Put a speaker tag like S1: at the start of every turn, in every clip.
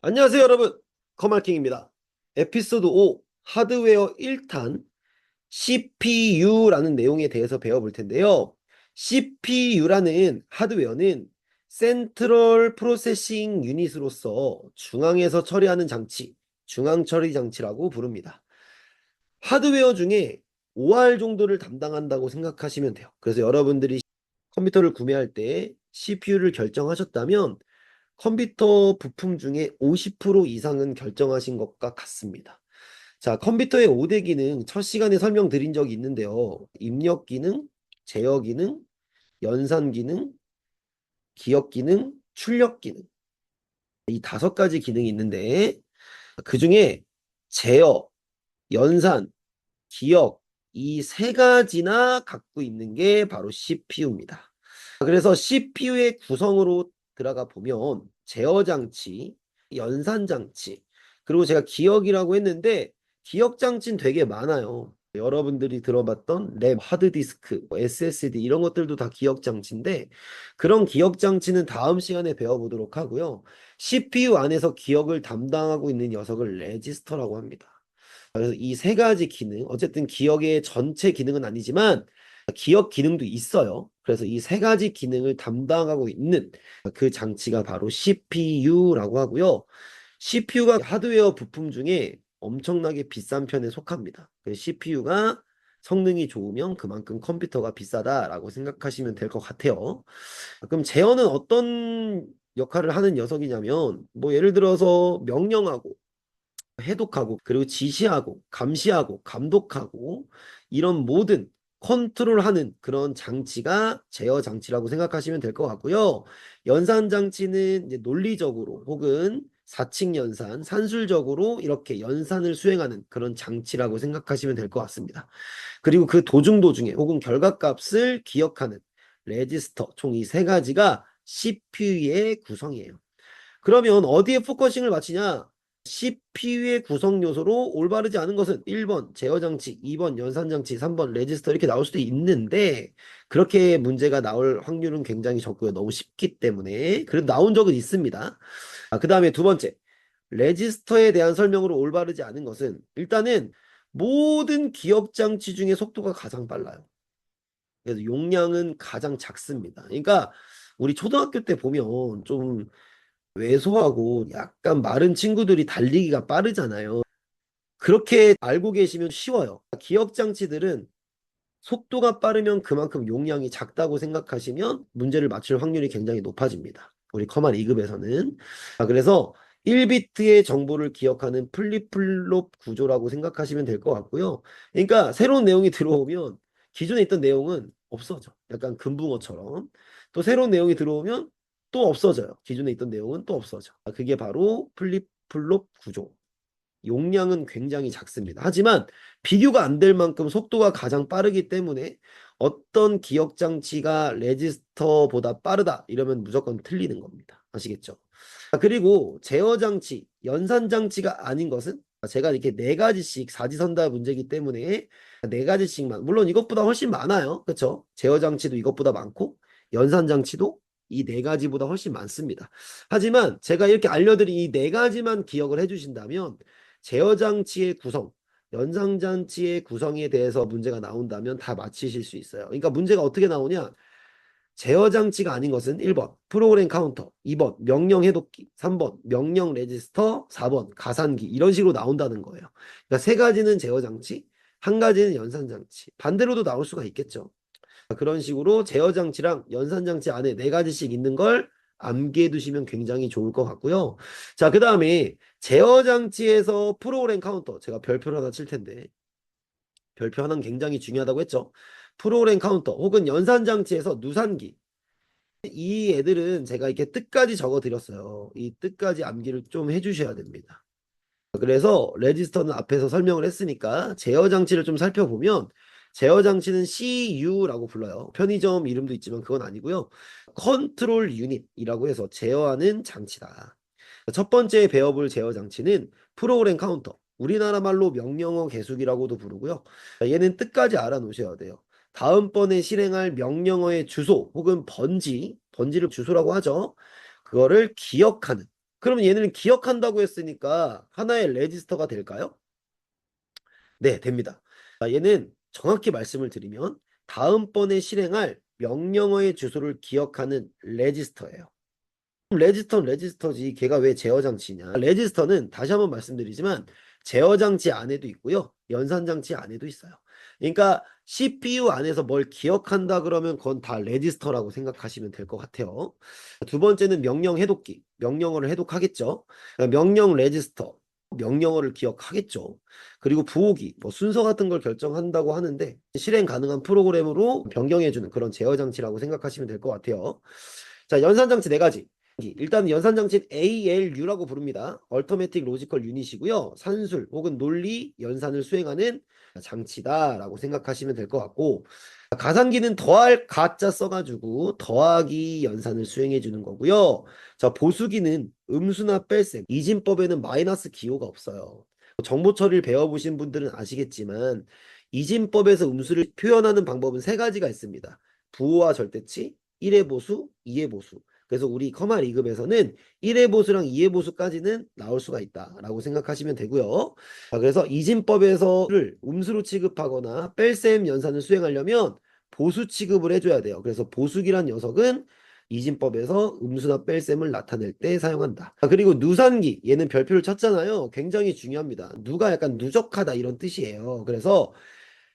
S1: 안녕하세요, 여러분. 커말킹입니다. 에피소드 5 하드웨어 1탄 CPU라는 내용에 대해서 배워볼 텐데요. CPU라는 하드웨어는 센트럴 프로세싱 유닛으로서 중앙에서 처리하는 장치, 중앙 처리 장치라고 부릅니다. 하드웨어 중에 5할 정도를 담당한다고 생각하시면 돼요. 그래서 여러분들이 컴퓨터를 구매할 때 CPU를 결정하셨다면 컴퓨터 부품 중에 50% 이상은 결정하신 것과 같습니다. 자, 컴퓨터의 5대 기능 첫 시간에 설명드린 적이 있는데요. 입력 기능, 제어 기능, 연산 기능, 기억 기능, 출력 기능. 이 5가지 기능이 있는데 그 중에 제어, 연산, 기억 이 3가지나 갖고 있는 게 바로 CPU입니다. 그래서 CPU의 구성으로 들어가 보면 제어 장치, 연산 장치, 그리고 제가 기억이라고 했는데 기억 장치는 되게 많아요. 여러분들이 들어봤던 램, 하드디스크, SSD 이런 것들도 다 기억 장치인데 그런 기억 장치는 다음 시간에 배워보도록 하고요. CPU 안에서 기억을 담당하고 있는 녀석을 레지스터라고 합니다. 그래서 이 3가지 기능, 어쨌든 기억의 전체 기능은 아니지만 기억 기능도 있어요. 그래서 이 3가지 기능을 담당하고 있는 그 장치가 바로 CPU라고 하고요. CPU가 하드웨어 부품 중에 엄청나게 비싼 편에 속합니다. CPU가 성능이 좋으면 그만큼 컴퓨터가 비싸다라고 생각하시면 될 것 같아요. 그럼 제어는 어떤 역할을 하는 녀석이냐면 뭐 예를 들어서 명령하고 해독하고 그리고 지시하고 감시하고 감독하고 이런 모든 컨트롤하는 그런 장치가 제어 장치라고 생각하시면 될 것 같고요. 연산 장치는 이제 논리적으로 혹은 사칙 연산, 산술적으로 이렇게 연산을 수행하는 그런 장치라고 생각하시면 될 것 같습니다. 그리고 그 도중에 혹은 결과값을 기억하는 레지스터 총 이 3가지가 CPU의 구성이에요. 그러면 어디에 포커싱을 맞추냐? CPU의 구성 요소로 올바르지 않은 것은 1번 제어장치, 2번 연산장치, 3번 레지스터 이렇게 나올 수도 있는데 그렇게 문제가 나올 확률은 굉장히 적고요. 너무 쉽기 때문에. 그래도 나온 적은 있습니다. 그 다음에 2번째. 레지스터에 대한 설명으로 올바르지 않은 것은 일단은 모든 기억장치 중에 속도가 가장 빨라요. 그래서 용량은 가장 작습니다. 그러니까 우리 초등학교 때 보면 좀 왜소하고 약간 마른 친구들이 달리기가 빠르잖아요. 그렇게 알고 계시면 쉬워요. 기억 장치들은 속도가 빠르면 그만큼 용량이 작다고 생각하시면 문제를 맞출 확률이 굉장히 높아집니다. 우리 커만 2급에서는. 그래서 1비트의 정보를 기억하는 플립플롭 구조라고 생각하시면 될 것 같고요. 그러니까 새로운 내용이 들어오면 기존에 있던 내용은 없어져. 약간 금붕어처럼. 또 새로운 내용이 들어오면 또 없어져요. 기존에 있던 내용은 또 없어져. 그게 바로 플립플롭 구조. 용량은 굉장히 작습니다. 하지만 비교가 안 될 만큼 속도가 가장 빠르기 때문에 어떤 기억 장치가 레지스터보다 빠르다 이러면 무조건 틀리는 겁니다. 아시겠죠? 그리고 제어 장치, 연산 장치가 아닌 것은 제가 이렇게 4가지씩 사지선다 문제이기 때문에 4가지씩만 물론 이것보다 훨씬 많아요. 그렇죠? 제어 장치도 이것보다 많고 연산 장치도 이 4가지보다 훨씬 많습니다. 하지만 제가 이렇게 알려드린 이 4가지만 기억을 해주신다면 제어 장치의 구성, 연상 장치의 구성에 대해서 문제가 나온다면 다 맞히실 수 있어요. 그러니까 문제가 어떻게 나오냐? 제어 장치가 아닌 것은 1번 프로그램 카운터, 2번 명령 해독기, 3번 명령 레지스터, 4번 가산기 이런 식으로 나온다는 거예요. 그러니까 3가지는 제어 장치, 1가지는 연산 장치. 반대로도 나올 수가 있겠죠. 그런 식으로 제어 장치랑 연산 장치 안에 4가지씩 있는 걸 암기해 두시면 굉장히 좋을 것 같고요. 자, 그 다음에 제어 장치에서 프로그램 카운터 제가 별표를 하나 칠 텐데 별표 하나는 굉장히 중요하다고 했죠. 프로그램 카운터 혹은 연산 장치에서 누산기 이 애들은 제가 이렇게 뜻까지 적어 드렸어요. 이 뜻까지 암기를 좀 해주셔야 됩니다. 그래서 레지스터는 앞에서 설명을 했으니까 제어 장치를 좀 살펴보면 제어 장치는 CU라고 불러요. 편의점 이름도 있지만 그건 아니고요. 컨트롤 유닛이라고 해서 제어하는 장치다. 첫 번째 배워볼 제어 장치는 프로그램 카운터. 우리나라 말로 명령어 계수기라고도 부르고요. 얘는 뜻까지 알아놓으셔야 돼요. 다음번에 실행할 명령어의 주소 혹은 번지를 주소라고 하죠. 그거를 기억하는 그러면 얘는 기억한다고 했으니까 하나의 레지스터가 될까요? 네, 됩니다. 자, 얘는 정확히 말씀을 드리면 다음번에 실행할 명령어의 주소를 기억하는 레지스터예요. 레지스터는 레지스터지 걔가 왜 제어 장치냐. 레지스터는 다시 한번 말씀드리지만 제어 장치 안에도 있고요. 연산 장치 안에도 있어요. 그러니까 CPU 안에서 뭘 기억한다 그러면 그건 다 레지스터라고 생각하시면 될 것 같아요. 두 번째는 명령 해독기. 명령어를 해독하겠죠. 그러니까 명령 레지스터. 명령어를 기억하겠죠. 그리고 부호기, 뭐 순서 같은 걸 결정한다고 하는데 실행 가능한 프로그램으로 변경해주는 그런 제어 장치라고 생각하시면 될 것 같아요. 자, 연산 장치 네 가지. 일단 연산 장치는 ALU라고 부릅니다. Automatic Logical Unit이고요. 산술 혹은 논리 연산을 수행하는 장치다라고 생각하시면 될 것 같고, 가상기는 더할 가짜 써가지고 더하기 연산을 수행해 주는 거고요. 자, 보수기는 음수나 뺄셈, 이진법에는 마이너스 기호가 없어요. 정보 처리를 배워보신 분들은 아시겠지만 이진법에서 음수를 표현하는 방법은 세 가지가 있습니다. 부호와 절대치, 1의 보수, 2의 보수. 그래서 우리 커마 리급에서는 1의 보수랑 2의 보수까지는 나올 수가 있다라고 생각하시면 되고요. 자, 그래서 이진법에서를 음수로 취급하거나 뺄셈 연산을 수행하려면 보수 취급을 해줘야 돼요. 그래서 보수기란 녀석은 이진법에서 음수나 뺄셈을 나타낼 때 사용한다. 자, 그리고 누산기, 얘는 별표를 쳤잖아요. 굉장히 중요합니다. 누가 약간 누적하다 이런 뜻이에요. 그래서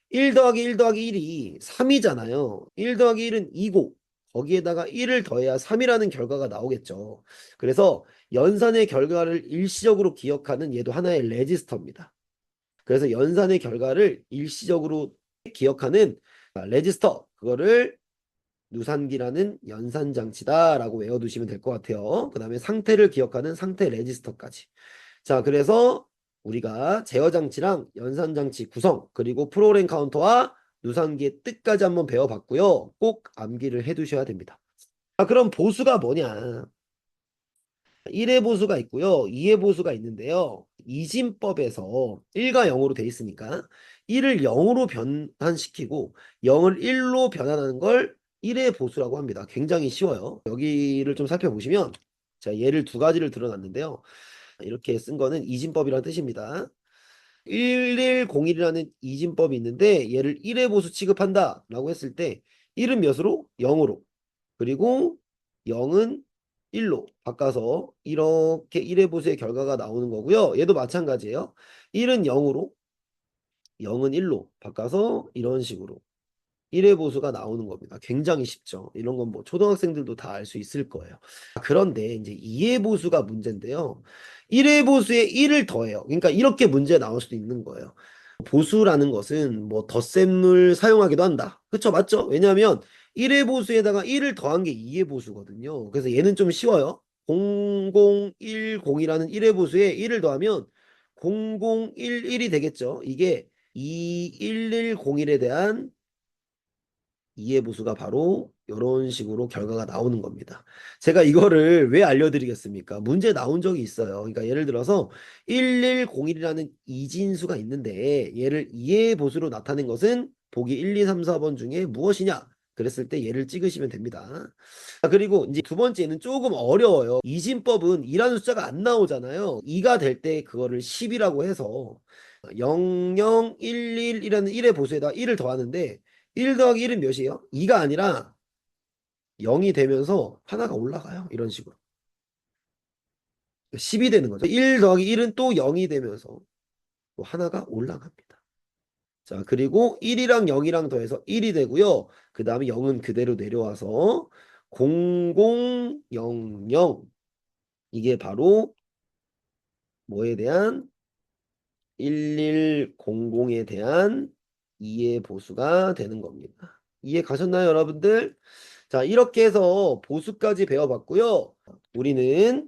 S1: 1 더하기 1 더하기 1이 3이잖아요. 1 더하기 1은 2고 거기에다가 1을 더해야 3이라는 결과가 나오겠죠. 그래서 연산의 결과를 일시적으로 기억하는 얘도 하나의 레지스터입니다. 그래서 연산의 결과를 일시적으로 기억하는 레지스터, 그거를 누산기라는 연산 장치다라고 외워두시면 될 것 같아요. 그 다음에 상태를 기억하는 상태 레지스터까지. 자, 그래서 우리가 제어 장치랑 연산 장치 구성, 그리고 프로그램 카운터와 누산기의 뜻까지 한번 배워봤고요. 꼭 암기를 해두셔야 됩니다. 자, 그럼 보수가 뭐냐? 1의 보수가 있고요. 2의 보수가 있는데요. 이진법에서 1과 0으로 돼 있으니까 1을 0으로 변환시키고 0을 1로 변환하는 걸 1의 보수라고 합니다. 굉장히 쉬워요. 여기를 좀 살펴보시면 자, 예를 두 가지를 들어놨는데요. 이렇게 쓴 거는 이진법이라는 뜻입니다. 1101이라는 이진법이 있는데 얘를 1의 보수 취급한다 라고 했을 때 1은 몇으로? 0으로. 그리고 0은 1로 바꿔서 이렇게 1의 보수의 결과가 나오는 거고요. 얘도 마찬가지예요. 1은 0으로 0은 1로 바꿔서 이런 식으로 1의 보수가 나오는 겁니다. 굉장히 쉽죠. 이런 건 뭐 초등학생들도 다 알 수 있을 거예요. 그런데 이제 2의 보수가 문제인데요. 1의 보수에 1을 더해요. 그러니까 이렇게 문제 나올 수도 있는 거예요. 보수라는 것은 뭐 덧셈을 사용하기도 한다. 그쵸? 맞죠? 왜냐하면 1의 보수에다가 1을 더한 게 2의 보수거든요. 그래서 얘는 좀 쉬워요. 0010이라는 1의 보수에 1을 더하면 0011이 되겠죠. 이게 21101에 대한 2의 보수가 바로 이런 식으로 결과가 나오는 겁니다. 제가 이거를 왜 알려드리겠습니까? 문제 나온 적이 있어요. 그러니까 예를 들어서 1101이라는 이진수가 있는데 얘를 2의 보수로 나타낸 것은 보기 1, 2, 3, 4번 중에 무엇이냐? 그랬을 때 얘를 찍으시면 됩니다. 그리고 이제 두 번째는 조금 어려워요. 이진법은 2라는 숫자가 안 나오잖아요. 2가 될 때 그거를 10이라고 해서 0011이라는 1의 보수에다 1을 더하는데 1 더하기 1은 몇이에요? 2가 아니라 0이 되면서 하나가 올라가요. 이런 식으로. 10이 되는 거죠. 1 더하기 1은 또 0이 되면서 또 하나가 올라갑니다. 자, 그리고 1이랑 0이랑 더해서 1이 되고요. 그 다음에 0은 그대로 내려와서 0000 이게 바로 뭐에 대한 1100에 대한 2의 보수가 되는 겁니다. 이해 가셨나요, 여러분들? 자, 이렇게 해서 보수까지 배워봤고요. 우리는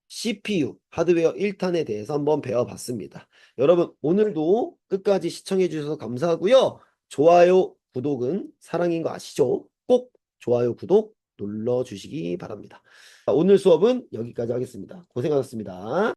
S1: CPU, 하드웨어 1탄에 대해서 한번 배워봤습니다. 여러분, 오늘도 끝까지 시청해 주셔서 감사하고요. 좋아요, 구독은 사랑인 거 아시죠? 꼭 좋아요, 구독 눌러주시기 바랍니다. 자, 오늘 수업은 여기까지 하겠습니다. 고생하셨습니다.